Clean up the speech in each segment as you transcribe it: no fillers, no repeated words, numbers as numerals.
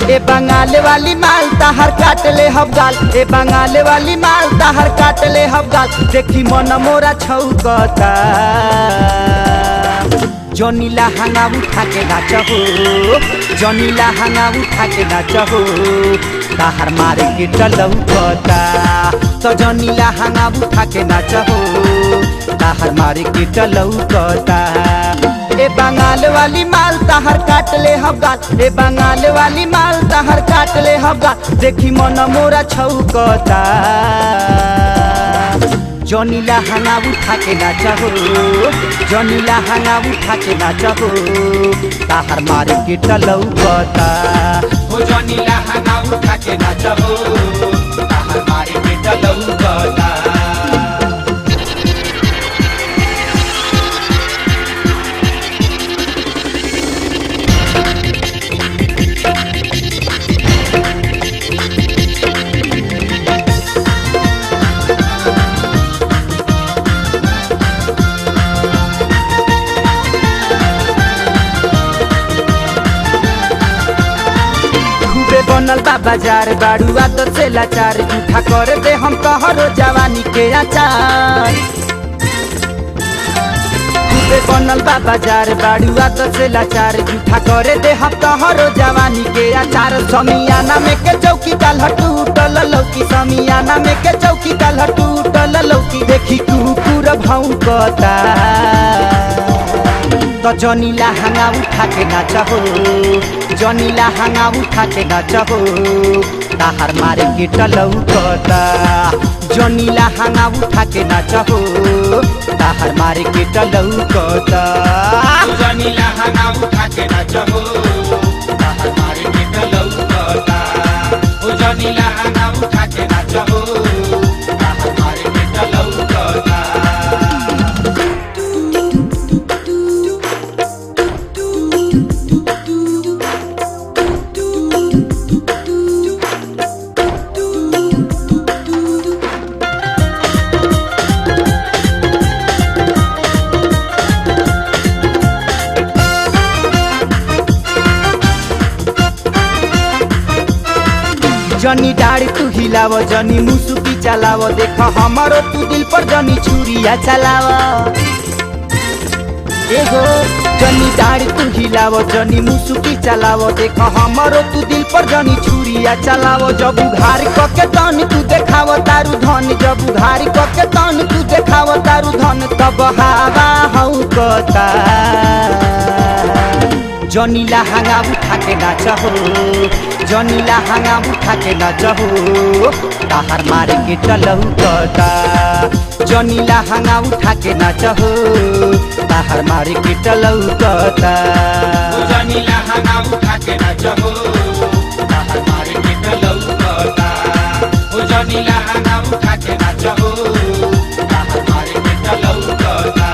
ए बंगाल वाली माल तहर काट ले हबगाल, ए बंगाल वाली माल तहर काट ले हबगाल। देखी मन मोरा छौकता जनीला हंगा उठा के नाच हो, जनीला हंगा उठा के नाच हो। तहर मारे के टलौकता तो जनीला हंगा उठा के नाच हो, तहर मारे के टलौकता। ए बंगाल वाली माल तहर काट ले हबगाल, ए बंगाल वाली माल तहर काट ले हबगाल। देखी मन मोरा छौकता जनीला हंगा उठा के नाच हो, जनीला हंगा उठा के नाच हो। तहर मारे के टलौकता हो जनीला हंगा उठा के नाच हो, तहर मारे के टलौकता। बनल बा बाजार बाड़ू आदत से लाचार। झूठा कर दे हम तोहरो जवानी के आचार। खूबे बनल बा बाजार बाड़ू आदत से लाचार। झूठा कर दे हम तोहरो जवानी के आचार। समियाना में के चौकी काल्ह टूटल लौकी, समियाना में के चौकी काल्ह टूटल लौकी। देखी कुकुर भौंकता तो जनीला हंगा उठा के नाच हो, जनीला हंगा उठा के नाच हो। तहर मारे के टलौकता जनीला हंगा उठा के नाच हो, तहर मारे के टलौकता। जनीला हंगा उठा के नाच हो, तहर मारे के टलौकता। हो जनीला हंगा उठा के नाच हो, तहर मारे के टलौकता। जनी डाड़ी तू हिलाव, जनी मुसुकी चलाव। देख हमारो तू दिल पर जनी छुरिया चलाव। एगो जनी डाड़ी तू हिलाव, जनी मुसुकी चलाव। देख हमारो तू दिल पर जनी छुरिया चलाव। जब उघार कके तन तू देखाव तारू धन, जब उघार कके तन तू देखाव तारू धन। तब हवा हौकता जनीला हंगा उठा के नाच हो, जनीला हंगा उठा के नाच हो। तहर मारे के टलौकता जनीला हंगा उठा के नाच हो, तहर मारे के टलौकता। जनीला हंगा उठा के नाच हो, तहर मारे के टलौकता। हो जनीला हंगा उठा के नाच हो, तहर मारे के टलौकता।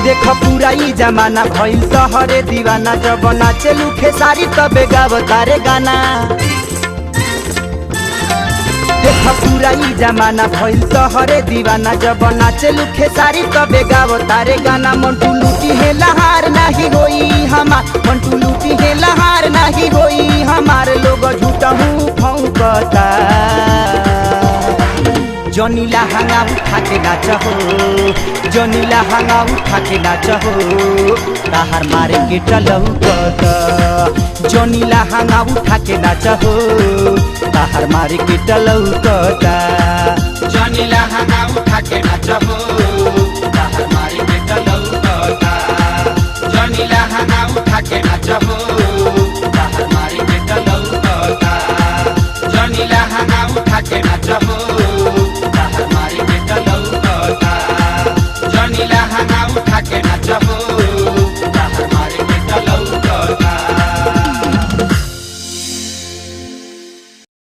देख पूरा ई जमाना भइल तोहरे दीवाना। जब नाचलू खेसारी तबे गावतारे गाना। देख पूरा ई जमाना भइल तोहरे दीवाना। जब नाचलू खेसारी तबे गावतारे गाना। मंटू लूटी है लहार नहीं होई हमार, मंटू लूटी है लहार नहीं होई हमार। लोग झूठा हूँ भौंकता जनीला हंगा उठा के नाच हो, जनीला हंगा उठा के नाच हो। तहर मारे के टलौकता जनीला हंगा उठा के नाच हो, तहर मारे के टलौकता। जनीला हंगा उठा के नाच हो, तहर मारे के टलौकता। जनीला हंगा उठा के नाच हो।